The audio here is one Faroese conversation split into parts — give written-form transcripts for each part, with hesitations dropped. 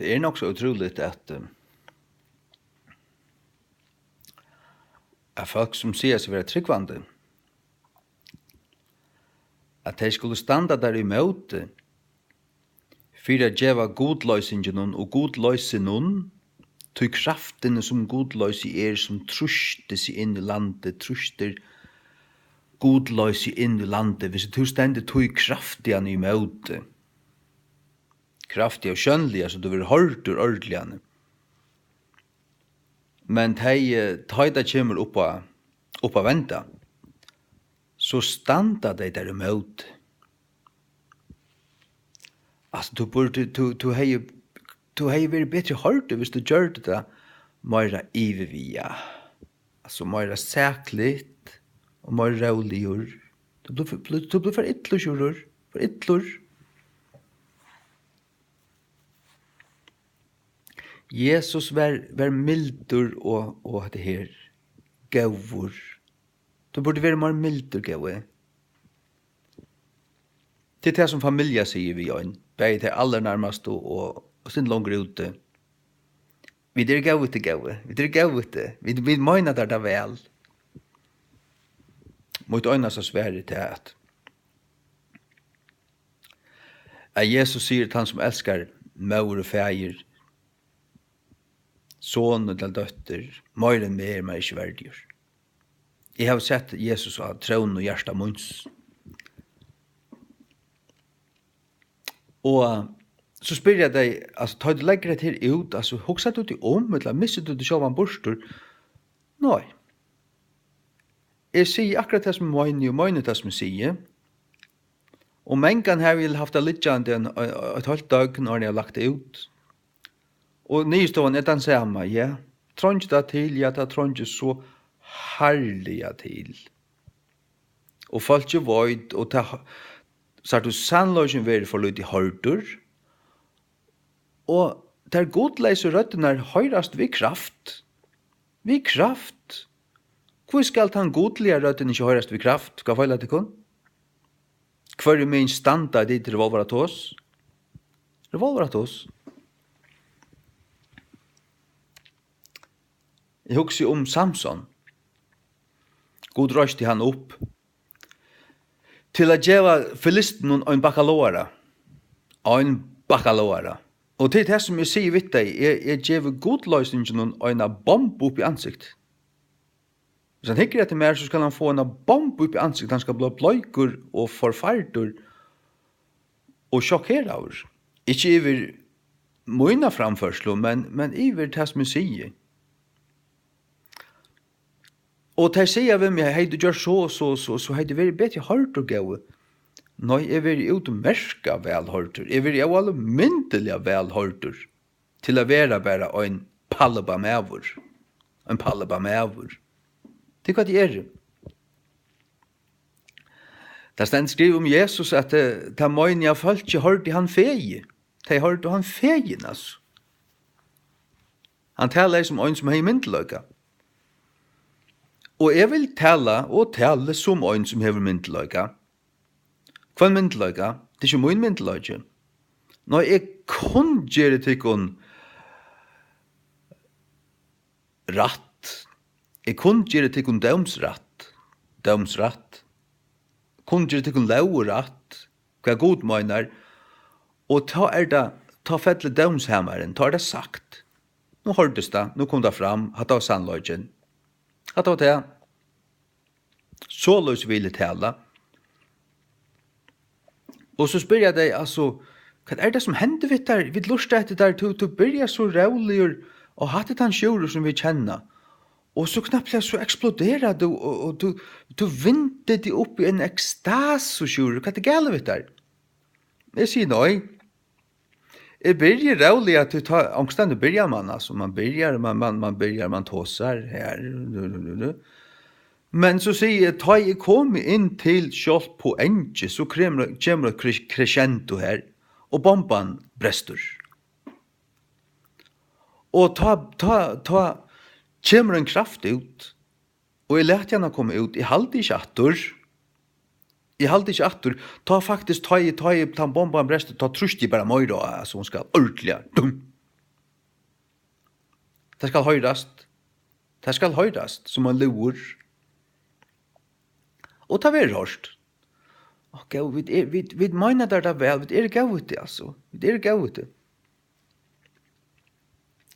Det nog så otroligt at folk som sier seg være tryggvande, at de skulle standa der i møte for å gjøre godløsingen og godløsingen til kraftene som godløse som truster seg inn i landet, truster godløse inn i landet, hvis du stender til kraftigen i møte, kraftig og skjønnelig, så du vil hørt ur ordelig. Men de kommer opp av venta, så standa de der imot. Altså, du har vært bedre hørt hvis du gjør det mer ivevia. Altså, mer sækligt og mer rævligur. Du blir for ytlur, for ytlur. Jesus var mildur og det her gavur. Du burde være mer mildur gavur. Det er det som familie sier vi jo, bare til aller nærmest og sin langer ute. Vi er gavur til gavur, vi er gavur til, vi mener det vel. Mot øyne så svære til at Jesus sier til han som elskar mor og feir, son eller døtter, mer enn mer, men ikke verdier. Jeg har sett Jesus av trøn og hjärsta munns. Og så spyr jeg deg, altså, tar du legger det her ut, altså, hoksa du det om, eller misser du det sjål man borstur? Nei. Jeg sier akkurat det som jeg mener det som jeg sier, og mengan her vil haft det litt et halvt dag når jeg har lagt det ut. Og nystående er den samme, ja. Trånge det til, ja, det trånge så herlige til. Og folk er void, og så er du sannløsjen være for litt i hørdur, og der godleise røttene høyrast vi kraft. Vi kraft. Hvor skal han godlige røttene ikke høyrast vi kraft? Hva feil at det kun? Hva er min standa dit revolverat oss? Revolverat oss. Jeg husker om Samson. God røste han opp til å gjøre filisten en bakalora. En bakalora. Og til det som jeg sier vidt deg, jeg gjør godløsningen en bomb opp i ansikt. Hvis han hikker etter mer, så skal han få en bomb opp i ansikt. Han skal bli bløyker og forferder og sjokkere over. Ikke over mine framførsler, men over det som jeg sier. Og de sier ved meg, hei, du gjør så hei, det vært bedre hørt og gøy. Nei, jeg vil utmerka velhørter. Jeg vil jo alle myndelig velhørter til å være bare en pallebamæver. En pallebamæver. Det er hva det er. Det stend skriver om Jesus at det møgne av folk ikke hørte han feie. De hørte han feien, altså. Han taler som en som har myndeløyga. Og jeg vil tale som en som har myndeløyga. Hva er myndeløyga? Det er ikke min myndeløyga. Når jeg kun gjør det til ratt. Jeg kun gjør det til dømsratt. Kun gjør det til lovratt. Hva god mener. Og ta fettle dømshammeren, ta det sagt. Nå hørtes det, nå kom det fram, hatt av sannløygen. Hatt av det. Så løs vil jeg tale. Og så spør jeg deg, altså, hva er det som hender vidt der? Vi lurer etter der, du begynner så rævlig og hatt et han sjører som vi kjenner. Og så knappt så eksploderer du, og du vinter det opp i en ekstase sjører. Hva er det gale vidt der? Jeg sier nei. Jeg begynner rævlig at du tar, omstendig begynner man, altså, man begynner, man tåser her, Men så sier jeg, da jeg kom inn til kjølt på enge, så kommer det crescendo her, og bomben brester. Og ta kommer en kraft ut, og jeg lærte henne komme ut, jeg halte ikke atter, ta faktisk, ta bomben brester, ta trust jeg bare mer, så hun skal ordentlig, Det skal høyrast. Det skal høyrast som en lur. Og ta ver hørst. Ok, vi mener det vel, vi gav ut det, altså. Vi gav ut det.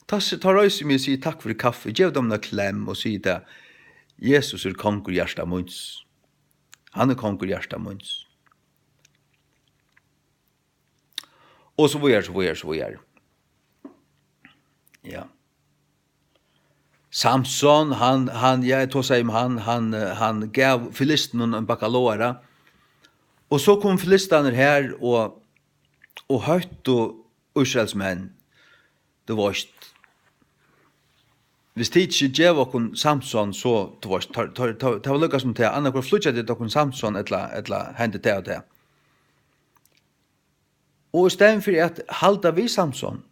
Ta røyse mig og sier takk for kaffe, gjev dem en klem og sier det, Jesus kongur hjersta munns. Han kongur hjersta munns. Og så var. Ja. Samson, jeg tog seg om han gav filisten en bakalora, og så kom filistaner her og høyt og Israelsmenn, det var ikke. Hvis det ikke gjev okkur Samson, så det var lukka som til, anna hvor flutja det okkur Samson etla hendet det og det. Og i stedet for at halda vi Samson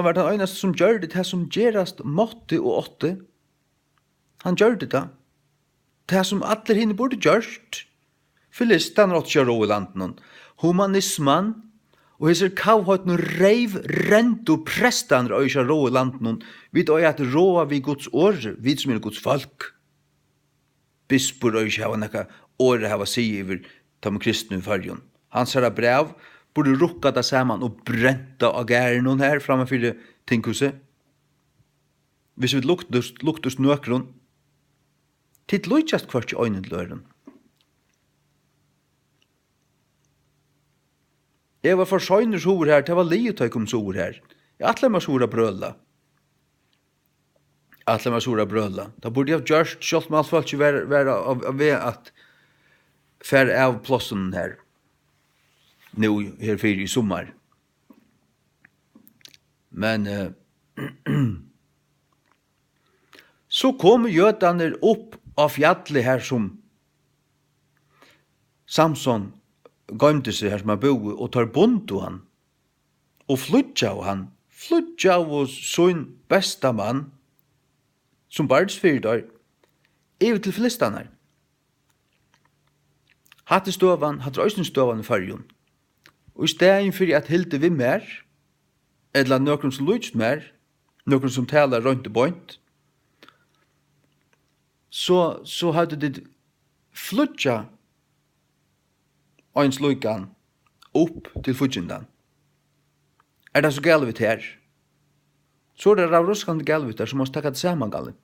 var den øyneste som gjør det som gjerast måtte og åtte. Han gjør det. Det som alle henne burde gjørt. Filistan rått kjør ro i landen. Humanisman og hesser kavhøyten reiv rent og prestan og kjør ro i landen. Vi da at råa vi Guds år, vi som Guds folk. Bispor og ikke hava nekka året hava sig over tam kristne i fargen. Hans herra brev borde rukka det saman og brenta av gæren hon her framfor tinghuset. Hvis vi luktus nøkron, tid lujtjast kvart i øynen til øren. Jeg var for søgners ord her, det var liutøy kom sår her. Jeg atle meg sora brøla. Da burde jeg gjørst, selv om alt folk ikke være av ved at færre av plassen her. Nu her fyrir i sommar. Men så kom jødaner opp av fjallet her som Samson gøymte seg her som han bor og tar bond av han og flytja av han. Flytja av sin besta mann som bardsfyrdar over til filistaner. Hatte støvan, hatte røysenstøvan i fargen. Og i stedet for at hilde vi mer, eller noen som lyst mer, noen som taler rundt og bøynt, så hadde det flytja ens lykan opp til flytjendan. Det så galvet her? Så det ravruskande galvet her, så måste takka det saman galvet.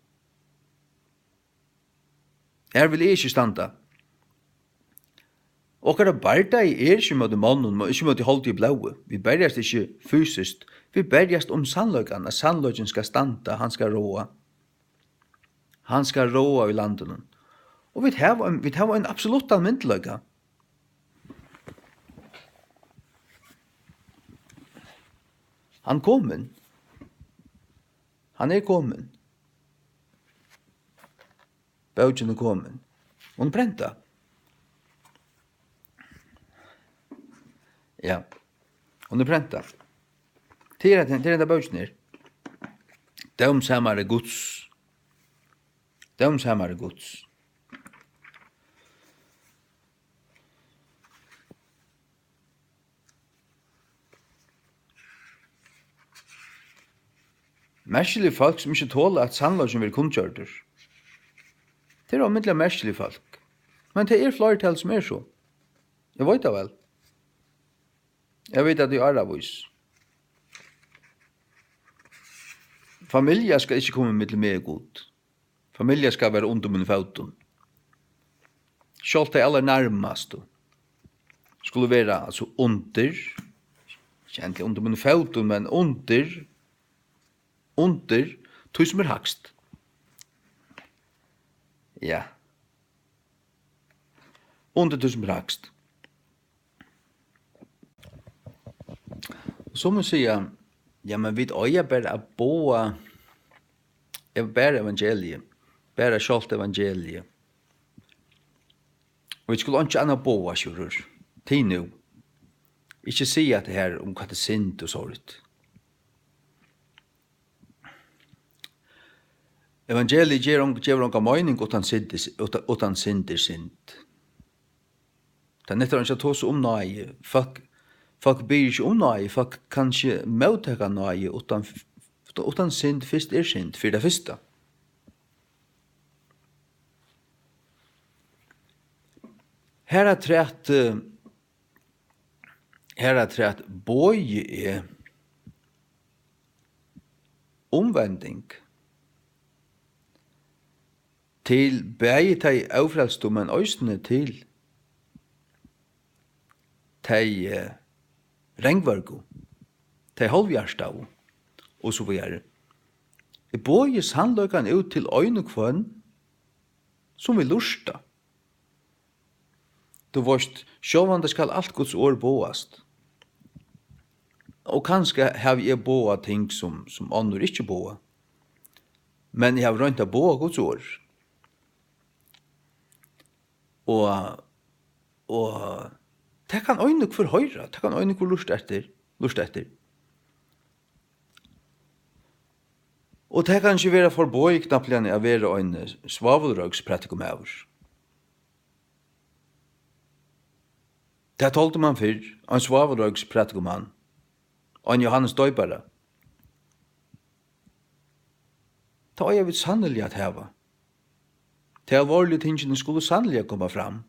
Her vil jeg ikke standa. Og det barda ikke mot mannen, ikke mot holdt i blaue. Vi bergast ikke fysiskt. Vi bergast sannløykan, at sannløyken skal standa, han skal råa. Han skal råa i landen. Og vi har en absolutt almyndløyka. Han kommer. Han kommen. Baugen kommen. Hon brenta. Ja. Hon brenta. Till den baugen her. De samar Guds. De samar Guds. Merkelig folk som ikke tåler at sannløsjen vil kunnkjørter. Det omiddelige merkelig folk. Men det flertall som så. Jeg vet det vel. Jeg vet at det er vis. Familie skal ikke komme med meg god. Familie skal være under min foten. Selv det aller nærmeste skulle være altså under, ikke egentlig under min foten, men under, tog som hakst. Ja. Under tog som hakst. Så må jeg si, ja, men vi øyer bare å boa, bare evangeliet, bare kjalt evangeliet. Og vi skulle ikke anna boa, kjører, til nå. Ikke si at det her om hva det er sint og sånt. Evangeliet gjør noen mening utan synder synd. Det er nettopp ikke å ta seg om nøye. Folk ber ikke om nøye. Folk kan ikke møttekke nøye utan utan synd fyrst synd, for det første. Her er trætt bøye er omvending til bægi teg avfrelstu, men òsne til teg rengvargu, teg halvhjerstav, og så videre. Bøye sannløkan ut til øyne kvann som vi lusta. Du vorst, sjåvande skal alt Guds år boast. Og kanskje har jeg boa ting som andre ikke boa. Men jeg har rønt å boa Guds år. Og det kan øyne for høyre, det kan øyne for lust etter. Og det kan ikke være for bøy knappligene å være en svavelrøgspratikomaver. Det tolte man før, en svavelrøgspratikoman, og en Johannes Døybare. Det var jeg vidt sannelig at heva. Det alvorlige tingene skulle sannelig komme fram.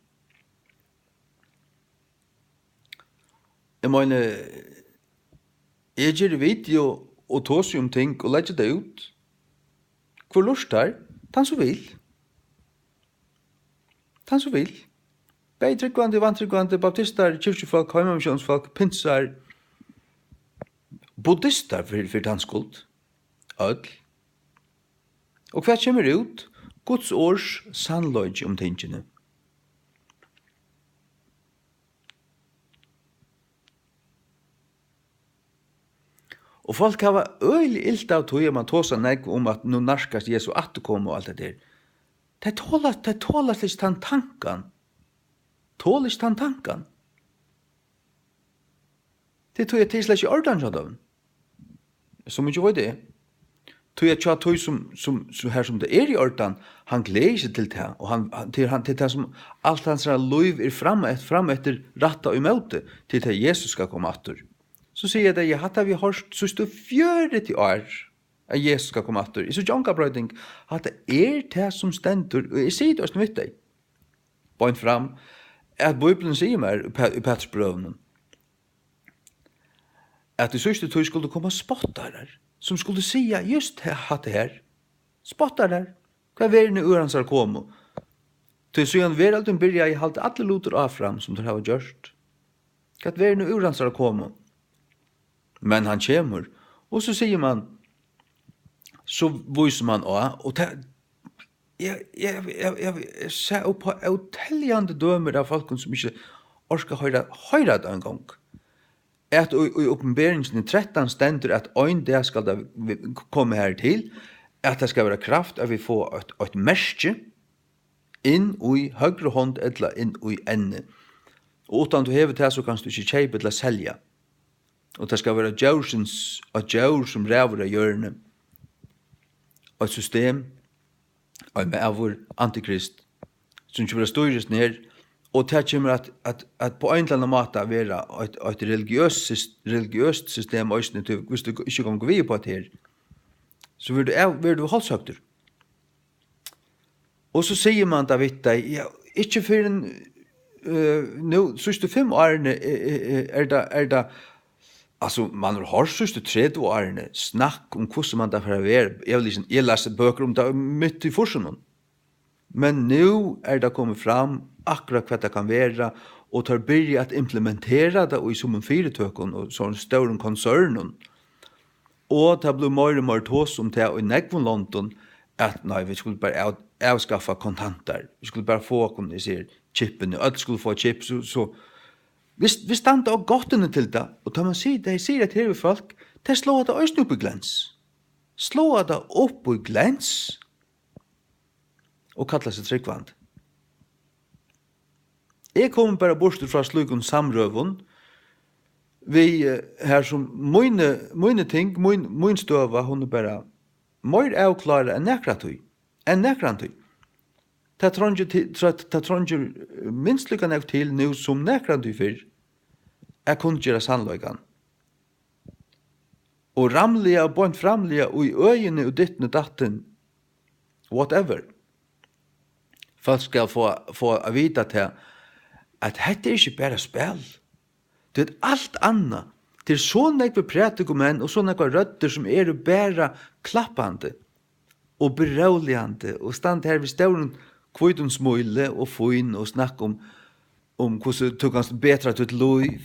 Jeg mener, jeg gjør video og tås om ting og legger det ut. Hvor lust er, den som vil. Den som vil. Begge tryggvande, vantryggvande, baptister, kyrkjefolk, heimamisjonsfolk, pinsar, buddhister for den skuld. Ødel. Og hva kommer ut? Guds års sannløg om tingene. Og folk har øyelig ilt av tog, man tåser nek om at nå narskast Jesu atterkom og alt det der. Det tåler ikke den tanken. Tåler ikke den tanken. Det tog jeg til slett ikke ordan av dem. Som ikke var det. Tog jeg tog som her som det er i ordan, han gleder seg til det, og han til det som alt hans liv er fram etter ratta og møte, til det Jesus skal komme atter. Så sier jeg det, jeg hadde vi hørt så stå 40 år at Jesus skal komme atter. I så jankabrøyding, at det er det som stender, og jeg sier det også mitt deg, bøynt fram, at Bibelen sier meg i Petersbrøvnen, at i sørste tog skulle komme spottare, som skulle sige just hatt det her. Spottare, hva er det ur hans har kommet? Til søgjen verden byrja i halte alle luter av fram som det har gjort. Hva er det ur hans har kommet? Men han kommer, og så sier man, så viser man også, og det, jeg ser opp på utelligende dømer av folk som ikke orsker høyre det en gang. At i oppenberingen i 13 stender at øyn det skal da komme her til, at det skal være kraft at vi får et merke inn i høyre hånd eller inn i ende. Og utan du hever det så kan du ikke kjøpe eller selge. Og det skal være djør som ræver av hjørne. Og et system, og en mæver, antikrist, som ikke vil styrres ned. Og det kommer at på en eller annen måte være et religiøst system, hvis du ikke kan gå videre på det her, så vil du holdsøkter. Og så sier man da vidt deg, ja, ikke for en, nå, siste 5 årene er det, altså, man har hørt siste 30 årene snakk om hvordan man da får være. Jeg leser bøker om det midt i forskjellen. Men nå er det kommet fram akkurat hva det kan være, og tar byrja at implementera det i som en fyretøkken og sånn større konsernen. Og det blir mer og mer tås om det i Negvon London, at nei, vi skulle bare avskaffa kontanter. Vi skulle bare få, som de sier, chippene, alle skulle få chip, så vi standa av gottene til det, og da man sier, de sier at her er folk, de slår det også opp i glens. Slår det opp i glens, og kallar seg tryggvand. Jeg kommer bare bort fra slukken samrøven, vi her som mine ting, min støva, hun er bare mer avklare enn nekratøy. Det trånger minst lykka nek til nå som nekratøy fyrr, jeg kunne gjøre sannløygan. og ramliga og bort framliga og i øyene og ditten og datten, whatever. Folk skal få å vite til at dette ikke bare spill. Det alt annet. Det så nekve pratikumenn og så nekve rødder som bare klappande og beroligande og stand her ved stauren kvitun smøyle og foin og snakk om hvordan du kan betra til liv.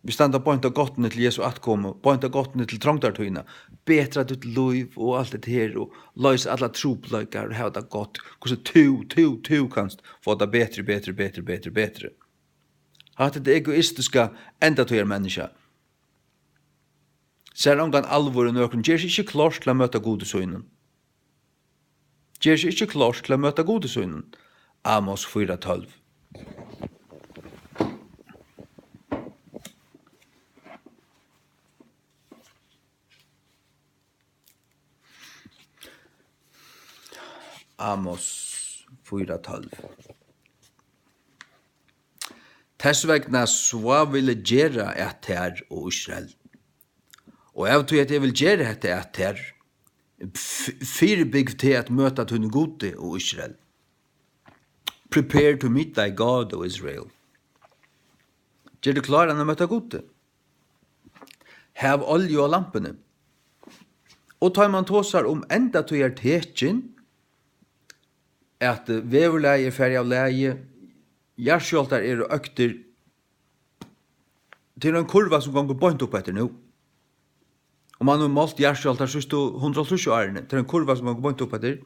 Vi standa pointa gottene til Jesu atkomme, pointa gottene til trongtartøyna, betra ditt liv og alt det her, og løys alla tropløykar og heva det godt, hvordan du kanst få det betre. Hatt det egoistiska enda til menneska. Ser ongan alvor og nøkron, gjer seg ikke klart til å møta gode søgnen. Gjer seg ikke klart til å møta gode søgnen. Amos 4:12. Amos 4:12. Tess vegna så ville gjera et her og Israel. Og jeg tror at jeg vil gjera et her, fyrbygg til at møta tunne gode og Israel. Prepare to meet thy God, O Israel. Gjør du klar å møta gode? Hev olje og lampene. Og tar man tåsar om enda til tekjen, at veverleie, ferdig av leie, hjerskjoltar økter til en kurva som går bort opp etter nå. Og man har målt hjerskjoltar siste 130 årene til en kurva som går bort opp etter.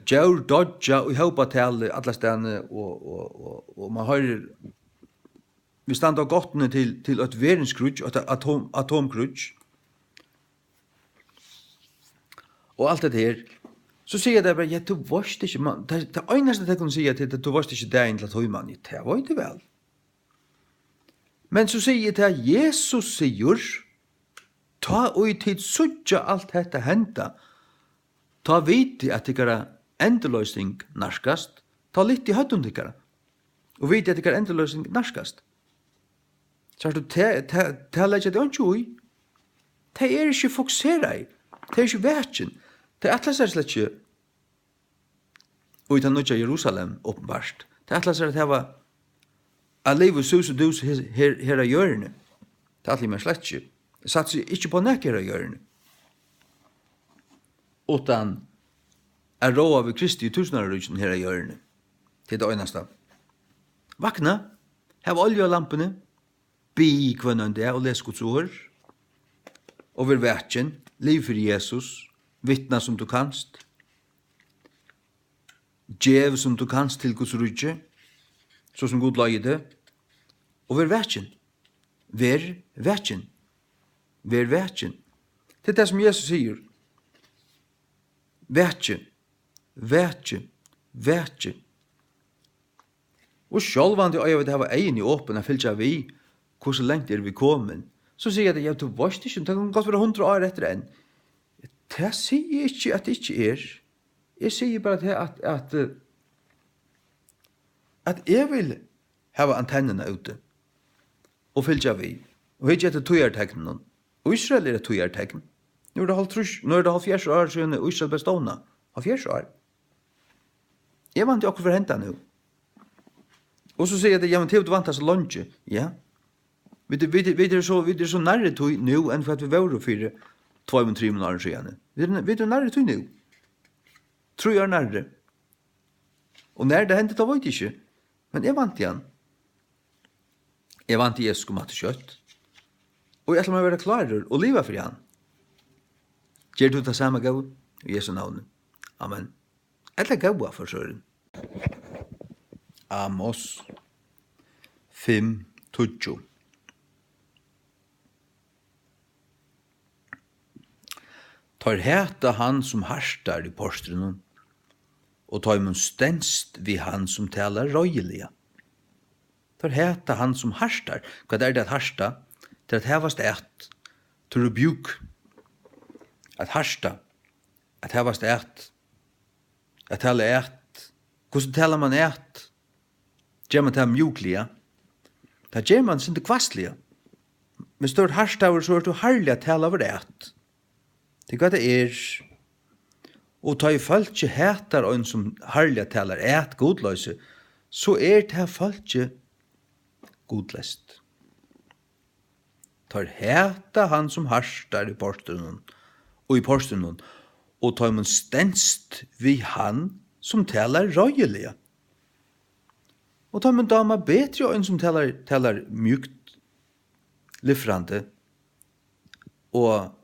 Djør, dodja og håpa til alle stedene, og man har vi standa gottene til et veringskrutsk, et atomkrutsk. Og alt det her. Så sier jeg det bare, ja, du varst ikke, man. Det eneste jeg kunne si til at du varst ikke deg til at høyman, det var ikke vel. Men så sier jeg til at Jesus sier, ta og i tid suttja alt dette henta, ta viti at ikkara endeløsning narskast, ta litt i høttun ikkara, og viti at ikkara endeløsning narskast. Så du ta legge det ikke ui, det ikke fokusera i, det ikke vetjen, det atlas slett ikke og i den nødja Jerusalem åpenbart. Det atlas at det var a livet sus og dus her av hjørne. Det atlas man slett ikke. Det satt seg ikke på nek her av hjørne. Utan er råa ved Kristi i tusenarrydsen her av hjørne. Det det øyneste. Vakna, hev olje og lampene, bi kvannan det og les Guds ord, og vil vetjen, liv for Jesus, vittna som du kanst, djev som du kanst til Guds rydje, så som Gud lager det, og vær vetjen. Vær vetjen. Vær vetjen. Det det som Jesus sier. Vetjen. Vetjen. Vetjen. Og sjálvan det øyne det var egen i åpen, jeg fyllt seg vi, hvor så lengt vi kommet. Så sier jeg det, ja, du varst ikke, det kan godt være 100 år etter enn. Det sier ikke at det ikke Jeg sier bare at jeg vil hava antennene ute og fylgja vi. Og ikke etter tøyarteknen. Og Israel et tøyartekn. Nå er det 70 år siden Israel bestående. 70 år. Jeg vant jo akkur for henta nå. Og så sier jeg det, ja, men til du vant så lunge. Ja. Vi er så nærre tøy nå enn for at vi var for 2-3 år siden. Vi er nærre tøy nå. 3 år nærre. Og når det hendte, da vet jeg ikke. Men jeg vant igjen. Jeg vant i Jesus kom at kjøtt. Og jeg må være klarer og liva for han. Gjør du det samme gav i Jesu navn. Amen. Eller gav for søren. Amos 5:20. Tar heta han som harstar i porstrunen, og tar mun stenst vi han som talar røyeliga. Tar heta han som harstar. Hva det at harsta? Til at hevast et. To rebuke. At harsta. At hevast et. At tala et. Hvordan talar man et? Gjør man til mjukliga? Da gjør man sin kvastliga. hvis du er harstaver, så er du harlig at tala over et. Det er hva det er. Og ta i folk ikke heter en som harlig at talar et godløse, så er det folk ikke godløst. Tar heta han som harstar i porstunen, og i porstunen, og tar man stenst vi han som talar røyelige. Og tar man dama betre enn som talar mjukt, liffrande, og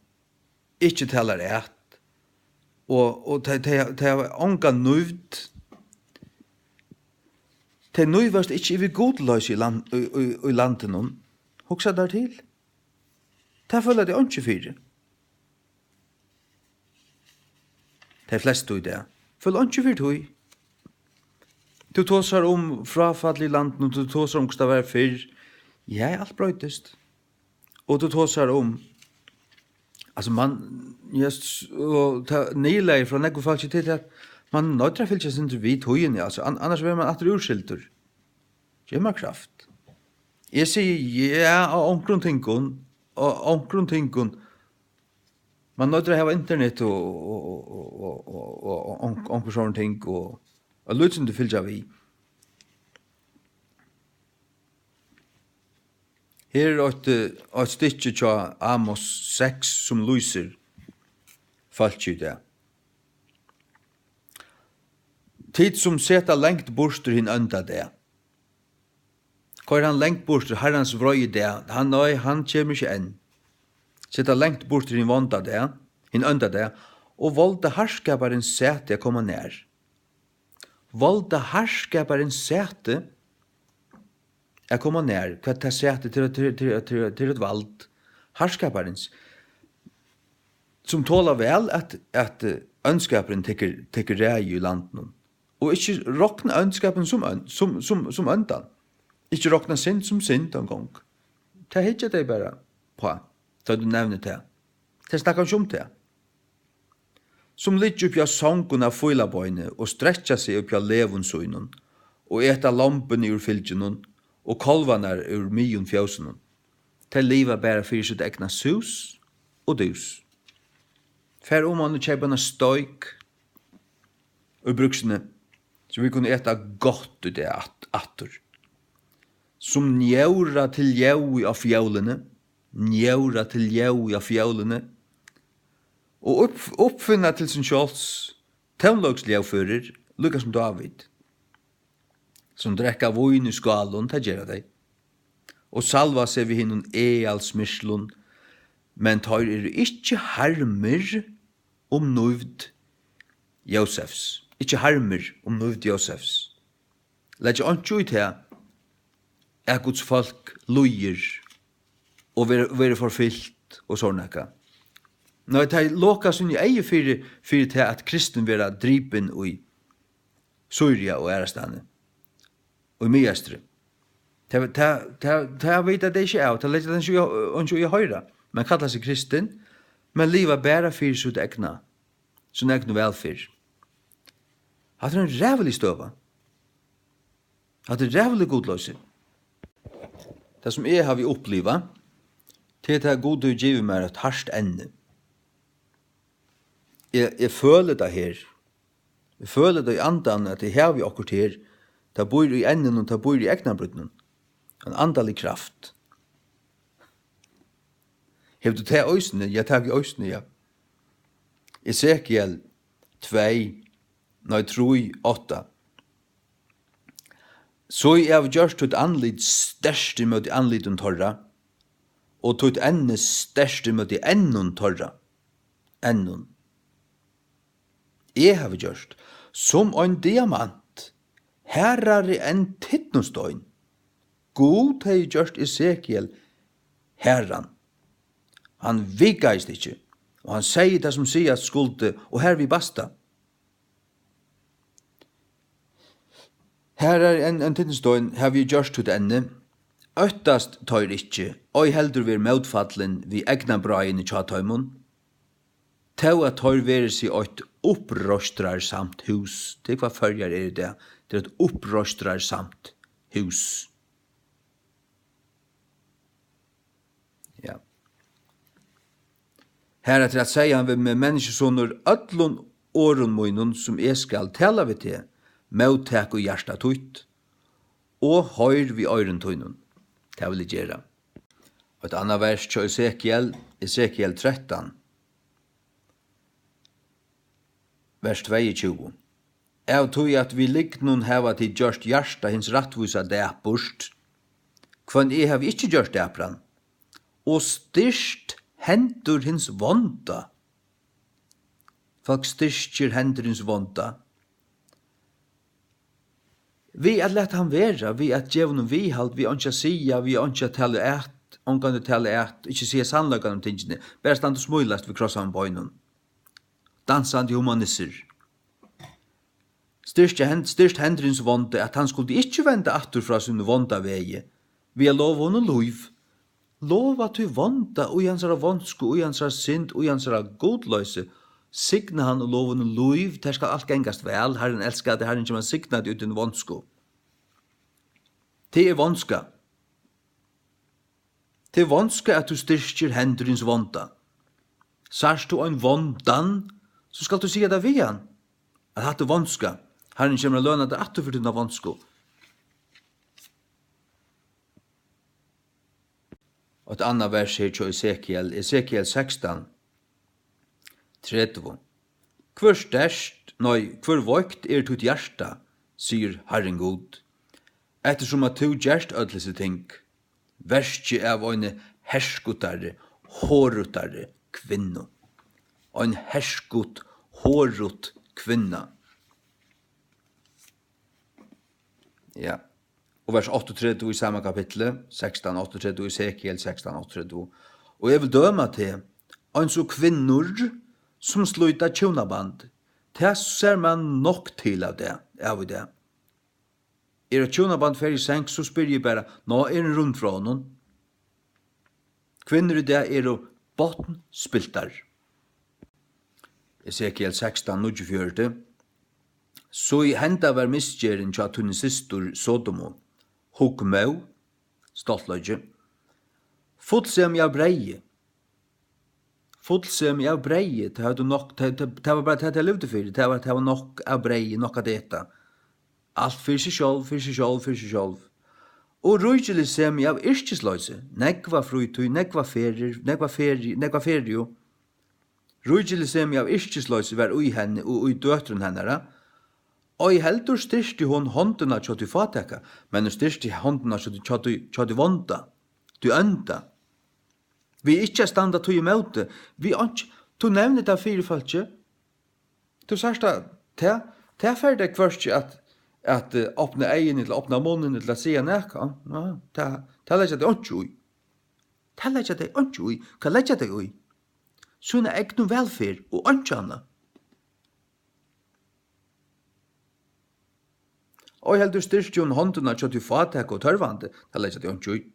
ikkje talar et, og ta onga nøyvd, ta nøyvast ikkje i godløs i landet noen, hoksa der til. Ta føler det ikke fire. De fleste i det. Føler ikke fire tog. Du tåsar om frafall i landet, og du tåsar om hvordan det var før. Ja, alt brøytest. Og du tåsar om, altså man, just, og ta nyleg fra nekko fall til at man nøytra fyllt seg sin vid togene, altså, annars vil man atter urskilter. Gjemma kraft. Jeg sier, ja, og omkron tingon, og omkron tingon, man nøytra hava internet og omkron sånne ting, og lyt som du fyllt seg vi. Her er et stykke tja Amos 6 som lyser falt i det. Tid som seta lengt borster hin ønda det. Hva han lengt borster, herrans vrøy det, han kjem ikke enn. Seta lengt borster hin vonda det, hin ønda det, og volda harskaparen sete koma nær. Volda harskaparen sete koma nær, hva ta sete til et vald, harskaparens, som tåla vel at ønskaparen tekker rei i landen, og ikke rokna ønskapen som øndan. Ikke rokna synd som synd en gang. Det hittar deg bare på, da du nevner det. Det snakkar ikke om det. Som litt oppi av songen av fylabøyne, og stretcha seg oppi av levunsunnen, og eta lampen ur fylgjunnen, og kolvanar ur myon fjausunnen. Det liva bare fyrir sitt egna sus og dus. Fær man og kjeipa na stoik og bruksene, så vi kunne eta godt ut det atter. Som njaura til jau av fjallene, og oppfinna til sin kjolds, tøvnlagsljaufører, lukka som David, som drekka voin i skalon, ta gjerra deg, og salva seg vi hinnon ealsmyrslun, men tar ikkje harmer nøvd Josefs. Ikkje harmer nøvd Josefs. Lætje antjo ut her, Guds folk lujer og være forfyllt og sånne. Når jeg låka sånn i eie fyrir til at kristen vera dripen i Syria og Ærastane og i Myastre. Det vet at det ikke er, det lett at han ikke i høyre. Man kallar seg kristen, men livet bæra fyrir sitt egna, sånn egna velfyr. Hatt er en rævlig støva. Hatt er rævlig godløse. Det som jeg har vi oppliva, til at god du giver meg et harsht ende. Jeg føler det her. Jeg føler det i andan at jeg har vi akkurat her. Det bor i enden og det bor i egnabrunnen. En andalig kraft. Har du det øysene? Jeg tar vi øysene, ja. Ezekiel 3:8. Så jeg har gjort et anlid største mot anliden torra, og tog et ende største mot enden torra. Enden. Jeg har gjort som en diamant, herrare enn tittnostøyn. God har gjort Ezekiel herran. Han vigaist ikkje, og han sier det som sier skulde, og her vi basta. Her er en tidsstøyn, har vi gjørst til ende. Øttast tøyr ikkje, og heldur vi møtfallen vi egna braien i tjatøymon. Tau at tøyr veri seg eit opprostrar samt hus. Det hva følger er det. Det er et opprostrar samt hus. Ja. Her at sier han med menneskesånner ödlun åren munnen som skal tala vi til, mottak og hjärsta tutt, og høyr vi øyren tunnen. Det vil jeg gjøre. Og et annet vers til Esekiel 13, vers 22. Av tog at vi liknun heva til gjørst hjärsta hins rattvisa dæpurst, kvann jeg har ikke gjørst dæpran, og styrst hendur hins vonda. Folk styrstjer hendur hins vonda. Vi at lett han vera, vi at djevnum vihald, vi ønskja sia, vi ønskja tale eit, omgående tale eit, ikkje sia sannlagan om tingene, bare stand og smuilast vi krossan bøynun. Dansande humanisser. Styrst hendur hins vonda, at han skulle ikkje venda attur fra sin vonda vegi, vi er lov hon og luiv. Lova til vonda, og jansara vondsko, og jansara synd, og jansara godløse, signa han og loven og luiv, der skal alt gengast vel, Herren elskar det, Herren kjem han signa det uten vondsko. Det er vondska. Det er vondska at du styrkjer hendurins vonda. Sars du ein vondan, så skal du sige det vi han, at hatt er vondska. Herren kjem han løna det attu for dina vondsko. Og et annet vers her til Esekiel 16, 30. Hvor vøkt er tut hjärsta, sier Herren God, ettersom at tu gjerst ødlese ting, verskje av ein herskutare, hårutare kvinno. Ein herskut, hårut kvinna. Ja. Og vers 38 i samme kapittel, 16:38 i Esekiel 16:38. Og jeg vil døme til en så kvinnor som sluta tjonaband. Det ser man nok til av det, det. Er det tjonaband fer i senk, så spyr jeg bare, nå er det rundt fra noen. Kvinner i det er jo botten spiltar. Esekiel 16:44. Så i henda var misgjerin tja tunne sistor Sodomo, hukmau, stoltløgje, fullsem jeg breie. Fullsem jeg breie, det var bare det jeg levde for, det var nok av breie, nok av dette. Alt for seg sjálv. Og rujtelig sem jeg av yrkesløse, negva frutøy, negva ferio. Rujtelig sem jeg av yrkesløse var ui henne og ui døtren hennara, og i heldur styrsti hon hånduna tja til fateka, men styrsti hånduna tja til vonda, til ønda. Vi ikkje standa tog i møte, vi ikke, du nevner det firefaltje, du sørst at det er ferdig kvørst at åpne egen, eller åpne munnen, eller sige neka, det leggja det ikke ui. Det leggja det ikke ui, hva leggja det ui? Sånne egnu velfer og ikke anna. Og heldur styrst jo hånduna tja til fatek og tørvande, det leggja det ikke ui.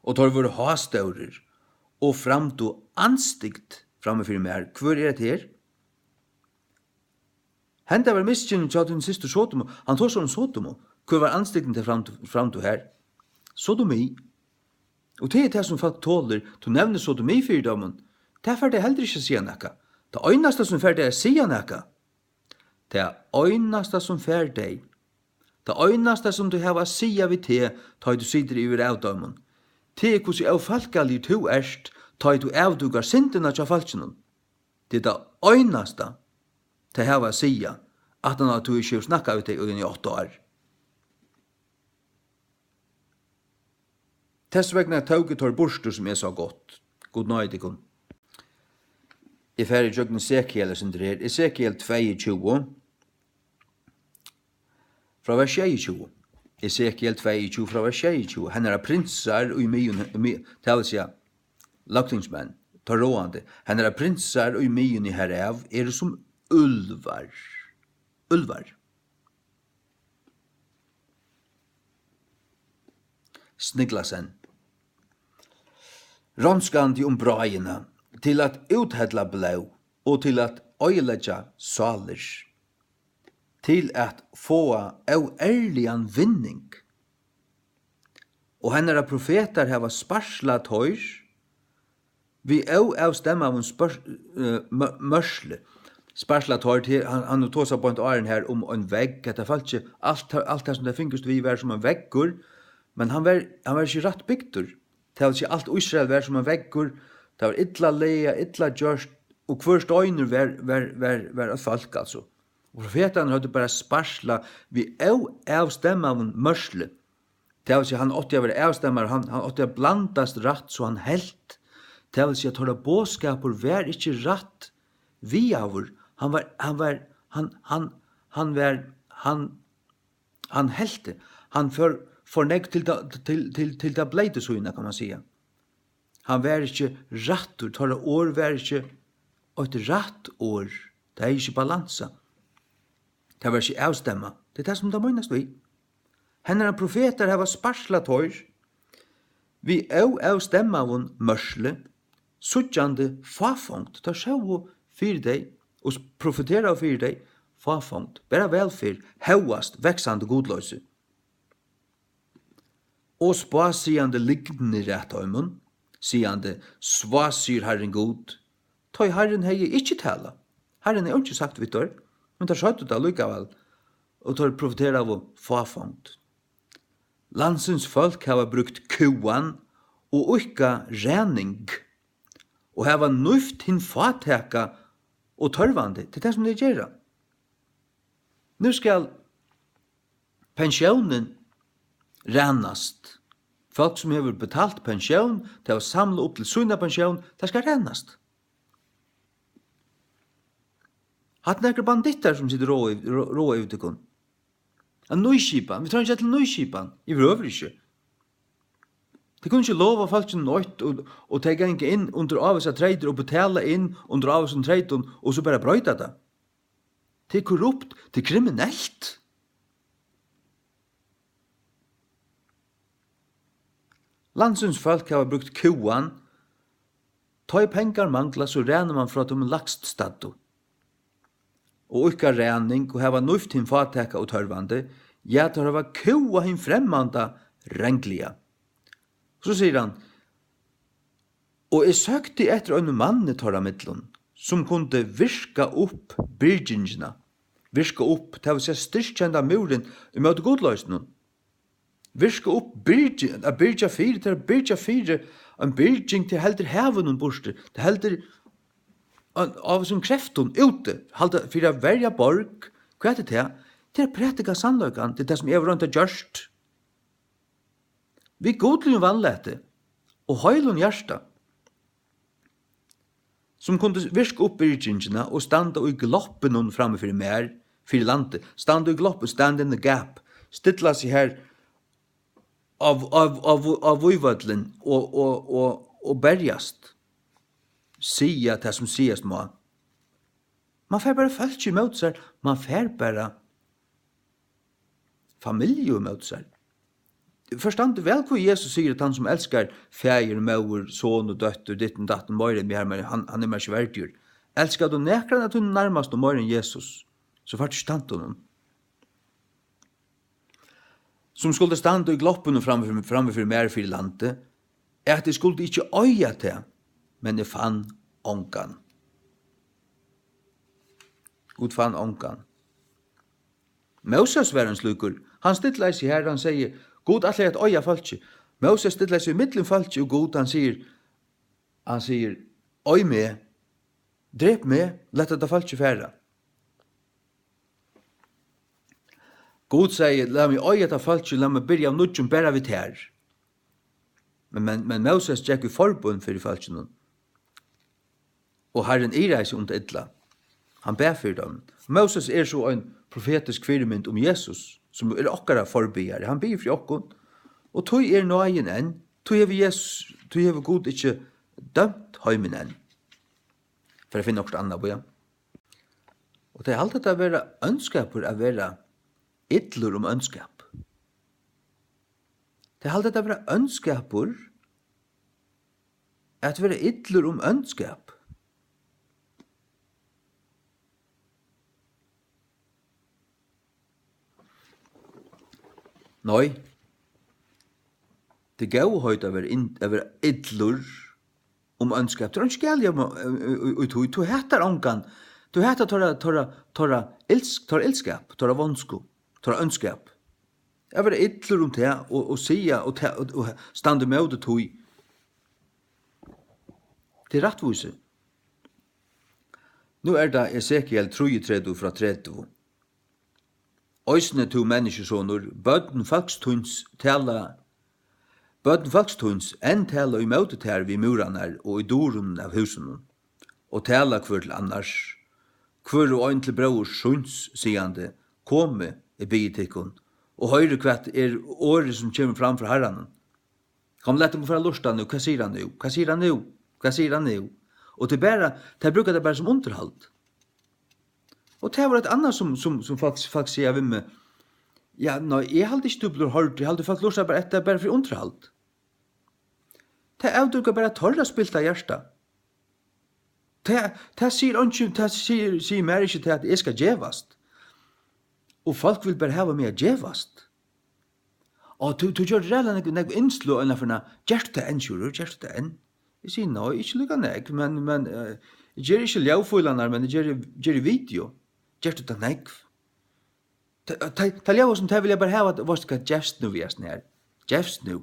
Og tar våre hastaurer, og framto anstigt framfyrir mer. Hvor er det her? Henda var miskjenen tja til siste Sodomo. Han tog som Sodomo. Hvor var anstikten til framto her? Sodomi. Og det er det som folk tåler, du nevner sodomi fyrdommen. Det er ferdig heller ikke å si nekka. Det øyneste som ferdig er å si nekka. Det er øyneste som ferdig. Det øyneste som du har å si av i te, tar du sider i avdommen. Det er hvordan jeg falkalig to erst, tar du avdugar sintena til falskenen. Det er det øyneste til å ha å si at han har to ikke snakket av det i 8 år. Tessvegna tauget tar borster som er så godt. God nøy, det kom. I ferdig jøgn Esekiel som det her. Esekiel 22, fra vers 22. Esekiel 22 fra vers 22. Han er prinsar og i myen, det vil si, lagtingsmenn, tar råande. Han er prinsar og i myen i herav, er som ulvar. Ulvar. Sniglasen. Ronskandi braina, til at uthedla blau, og til at øyeledja saler, til at få av ærligan vinning. Og hennara profetar hava sparsla tøyr, Vi av stemma av en mørsle. Sparsla tar til, han tog seg på en åren her om en vegg, at det falt ikke alt det som det finkust vi var som en veggur, men han var ikke rett bygdur. Det var ikke alt Israel var som en veggur, det var ytla leia, ytla gjørst, og hver støyner var et folk, altså. Og profetene hadde bare sparsla, vi av stemma av en mørsle. Det var ikke han åtte å være avstemmer, han åtte å blandast rett så han helt. Det vil si at hårda båskaper var ikke rett vi avur. Han helte. Han fornegg til det bleite søyna, kan man sige. Han var ikke rettur, hårda år var ikke et rett år. Det er ikke balansa. Det var ikke avstemma. Det er det som det møgnast vi. Hennara profeter hava sparsla tøyr, vi av stemma av en mørsle, suttjande fafongt, ta sjau fyrir deg, og profetera fyrir deg, fafongt, bera velfyr, hauast, veksande godløse. Og spasiande lignende rettøymun, siande, svasir herren god, tøy herren hei ikkje tala. Herren er ikke sagt vittor, men ta sjøyt det lykkavel, og tar profetera av fafongt. Landsens folk hava brukt kuan og ukka rening, og hava nuft hin fateka og tørvande til det som det gjerra. Nu skal pensjonen renast. Folk som hever betalt pensjon, til å samle opp til sunna pensjon, det skal renast. Hatt nekker banditter som sitter rå i utekon. En nøyskipan, vi tar ikke til nøyskipan, I røver ikke. Det kunne ikke lova folk som nøyt og tega ikke inn under avvisa treider og betala inn under avvisa treider og så bare brøyta det. Det korrupt, det kriminellt. Landsens folk har brukt kuan, ta I pengar mangla så rener man fra at de lagst staddo. Og ukka rening og hava nuft hin fateka og tørvande, ja, tar hava kua hin fremmanda renglia. Så sier han, og søkte etter en mann tar av midtlun, som kunde virka opp byrgingina, virka opp, til å se styrkjenda muren I møte godløsnen. Virka opp byrging, a byrja fire, til a byrja fire, en byrging til helder heven og borster, til helder av som krefton ute, halda fyrir a verja borg, hva det til? Det prætika sannløkan, det det som er rundt gjørst. Vi godlig vannlete, og høylun hjärsta, som kunde virka upp byrgingina og standa I gloppen hon framme fyrir mer, fyrir landet, standa I gloppen, stand in the gap, stilla seg her av vøyvødlen og berjast. Sia det som sies må. Man får bare følt I mot seg, man får bare familie mot seg. Forstand du vel hvor Jesus sier at han som elskar fæger, mauer, son og døtter, ditten, datten, møyren, han er mer ikke verdyr. Elskar du nekran at hun nærmast og møyren Jesus, så var det ikke tant honom. Som skulle standa I gloppen og framfor mer fyrir landet, at det skulle ikke øya til, men jeg fann ångan. God fann ångan. Moses var en slukur. Han stilla seg her, han sier, God atler et øya falski. Moses stilla seg I middelen falski, og God, han sier, øy med, drep med, lett at det falski færa. God sier, la meg øya et falski, la meg byrja av nudjum bæra vidt her. Men Moses gikk I forbund fyrir falskinen. Og Herren reis illa. Han ber for dem. Moses så en profetisk fyrirmynd om Jesus, som okkara forbyggare. Han ber for okkon, og tog nøyen enn, tog hever God ikke dømt heimen enn. For jeg finner okkur anna på, ja. Og det alltid å være ønskapur, å være idler om ønskap. Det alltid å være ønskapur, at være idler om ønskap. Nei, det gav høyt av idler ønskap. Det ikke gældig om du heter ångan, du heter torra ilskap, torra vonsko, torra ønskap. Jeg vil ytler om det, og sia, og stande med det tog. Det rettvise. Nu det Esekiel 33 fra 30. Øysene to menneskesåner, bøtten falkstuns enn tala i møtet her vi muranar og i doren av husen, og tala hver til annars, hver og ein til bror suns, sigande, komme i bygetikkun, og høyre kvart året som kommer fram fra herranen. Kom lett om fra lusta nu, hva sier han nu, hva sier han nu, hva sier han nu, og det brukar det bare som underhalt. Og det var et annet som folk sier ved meg, ja, jeg halte ikke du blir hørt, jeg halte folk lusta bare etter bare for underhalt. Det avdukker bare torra spilt av hjärsta. Det sier mer ikke til at jeg skal djevast. Og folk vil bare hava meg djevast. Og du gjør redan nek innslå innaförna, gjerst det enn, sjurur, gjerst det enn. Jeg sier, nei, ikke lukka nek, men jeg gjør ikke ljaufullanar, men jeg gjør video. Gjerst det nek. Ta ljau som det vil jeg bare hava, hva skal gjerst nu vi er snær. Gjerst nu.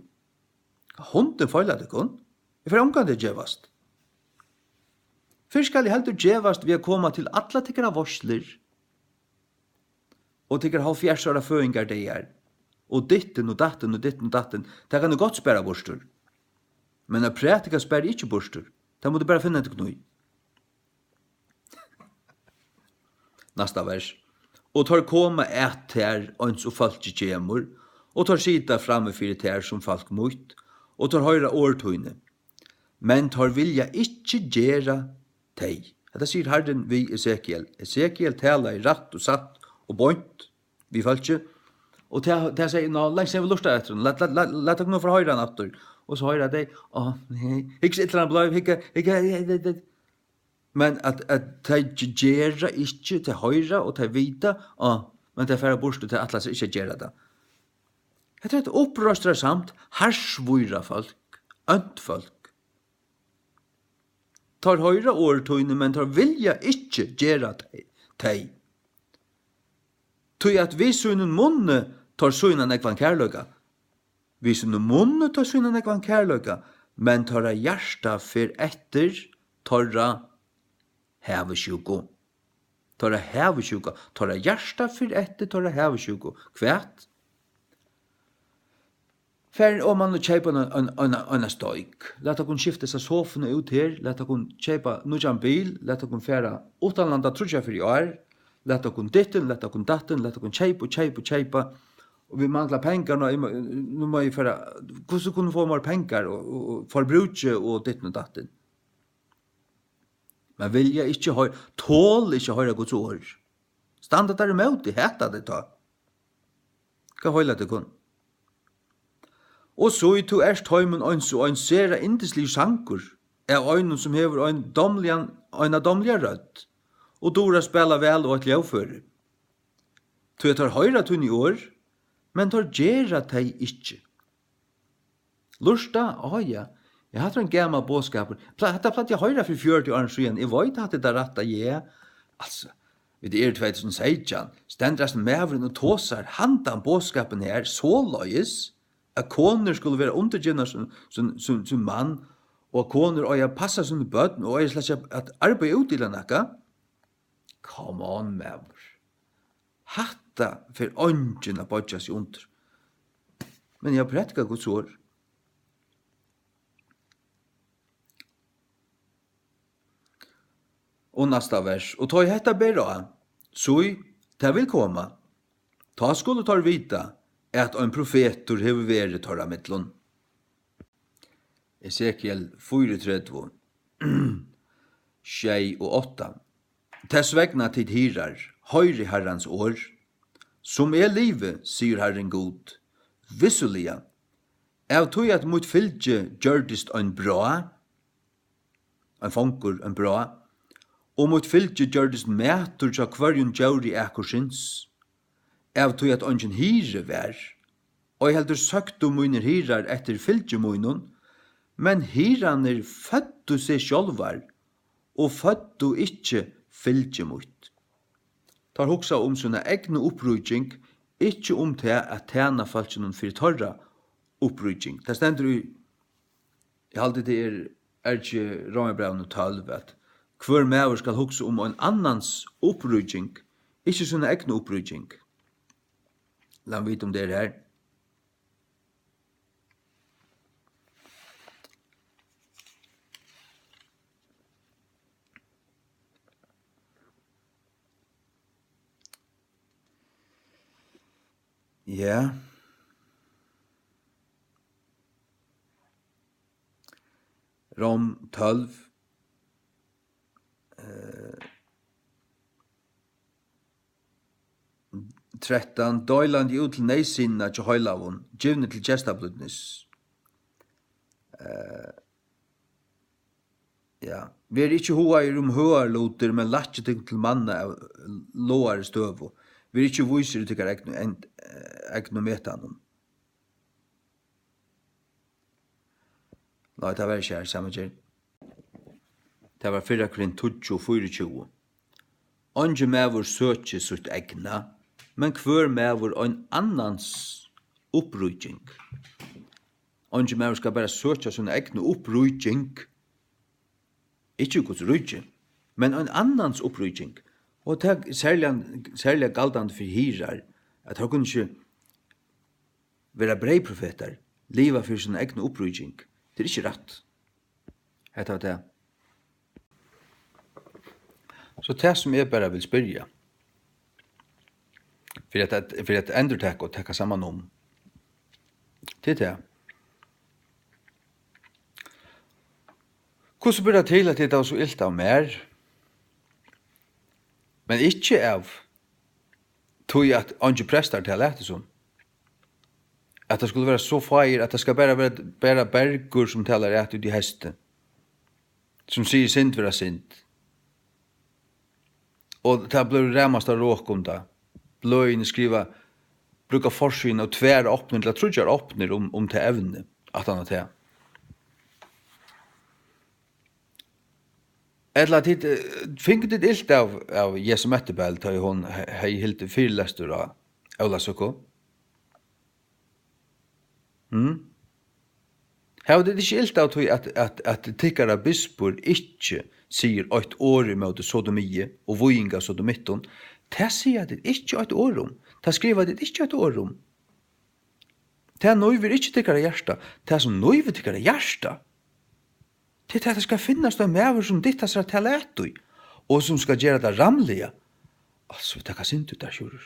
Hunden feilar det kun. Jeg får omgang det djevast. Først skal jeg heldur djevast ved å komme til alla tikkara varsler, og tikkara halvfjerdsåra føringar det er, og ditten og datten og ditten og datten, det kan du godt spæra borstur. Men a prætika spæra ikkje borstur. Det må du bare finne til knui. Nasta vers. Og tar koma et her, ans og folk kjemur, og tar sita framme fyrir ter som folk mot, og tar høyra årtøyne. Men tar vilja ikkje gjera tei. Dette sier Herren vi Esekiel. Esekiel talar i ratt og satt og bønt vi falskje. Og det sier, nå, lengs jeg vil lusta etter den. Lett dere nå for høyra natter. Og så høyra deg, ikke et eller annet bløy, ikke. Men at de gjera ikkje til høyra og til vita, men til færre borste til atlas ikkje gjera det. Det et opprøstra samt, harsvøyra folk, ønt folk. Tar høyra åretøyne, men tar vilja ikkje gjera tei. Tøy at vi sunnen munne tar sunnen ekvan kærløyga. Vi sunnen munne tar sunnen ekvan kærløyga, men tar hjärsta fyr etter torra hevesjugo. Torra hevesjugo. Torra hjärsta fyr etter torra hevesjugo. Kvært? Fær om man kjøper en støyk. Lett dere skifte seg sofene ut her. Lett dere kjøpe noen bil. Lett dere fære utenlanda trutja for i år. Lett dere ditten, lett dere datten. Lett dere kjøpe. Og vi mangler penger. Nå må jeg fære, hvordan kunne få mer penger og forbruke og ditten og datten? Men vil jeg ikke høre, tål ikke høre Guds ord. Standet der imot, det heter det da. Hva høyler det kun? Og så i to erst høymen ein sera indeslig sankur, ein som hever ein domliga rødt, og dora spela vel og et ljøvføre. Så jeg tar høyra tunn i år, men tar gjerra teg ikkje. Lursta, ja, jeg har en gammal bådskaper. Hetta platt jeg høyra for 40 år siden, jeg vet at det er rett at jeg, altså, ved det 2016, stendrast mevren og tåsar handan bådskapen her, så løyes, at koner skulle være undergjennar som mann, og at koner og jeg passa som bøtten, og jeg slags at arbeid ut i lennaka. Come on, mevr. Hatta for ånden av bodja seg under. Men jeg prætka Guds ord. Og nasta vers. Og ta i hetta bera, så ta vil koma. Ta skulle tar vita, at ein profetor hever vært torra mittlun. Esekiel 34, 6 og 8. Tess vegna tid hirar, høyri herrans år, som livet, sier Herren god, vissulia, av tog at mot fylgje gjørdist ein bra, ein fonkur, ein bra, og mot fylgje gjørdist metur tja kvarjun gjøri ekkorsins, av tog at ongen hyre vær, og jeg heldur søkt om mine hyrar etter fylgje munnen, Men hiranir føddu seg sjálvar, og føddu ikkje fylgje mutt. Tar hugsa sina egnu upprujing, ikkje det at tjena falskunum fyrir torra upprujing. Det stendur i halde det ikke Romerbrevet 12, at hver mever skal hugsa en annans upprujing, ikkje sina egnu upprujing. La han vite om det her. Ja. Rom 12. 13. Døyland ut til neisinna til høylavun, givne til gestablutnis. Ja. Vi ikkje hoar høarloter, men latje til manna av loar støvo. Vi ikkje viser til egnu metanum. Nei, det var ikke her, samme. Det var 4 Korint 24. Onge mevor søkje sutt egna, men hver mevor en annans upprujing. Onge mevor skal bare søkje sin egna upprujing, ikke Guds rujing, men en annans upprujing. Og det er særlig galdant for hirar, at han kunne ikke være breiprofeter, liva for sin egna upprujing. Det er ikke rett. Hetta var det. Så det som jeg bare vil spyrja, for at endurtek og tekka saman om, det er det. Hvordan blir det til at det er så ilt av mer, men ikke av tog at andre prester til å lete sånn. At det skulle være så feir, at det skal bare være bergur som taler rett ut i hesten, som sier sint vera sint. Og det blir remast av råkunda. Bløyene skriva, brukar forsyn og tver åpner, eller trudjar åpner om til evne, at han er til. Eller at det finner det ilt av Jesu Mettebel, da hun hei hilt fyrlestur av Ola Soko. Her er det ikke ilt av at tikkara bispor ikke sier eit år i møte sodomie og vujinga sodomitton. Det sier det ikke eit år om. Det skriver det ikke eit år om. Det nøyver ikke tikkara hjärsta. Det som nøyver tikkara hjärsta, det er at det skal finnes de mever som ditt har sett til etter, og som skal gjøre det ramlige. Altså, det kan synd ut der, kjører.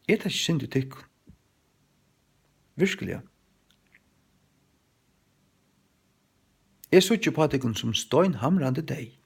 Er det ikke synd ut tikk? Virkelig, ja. Jeg så ikke på at det som støynhamrande deg.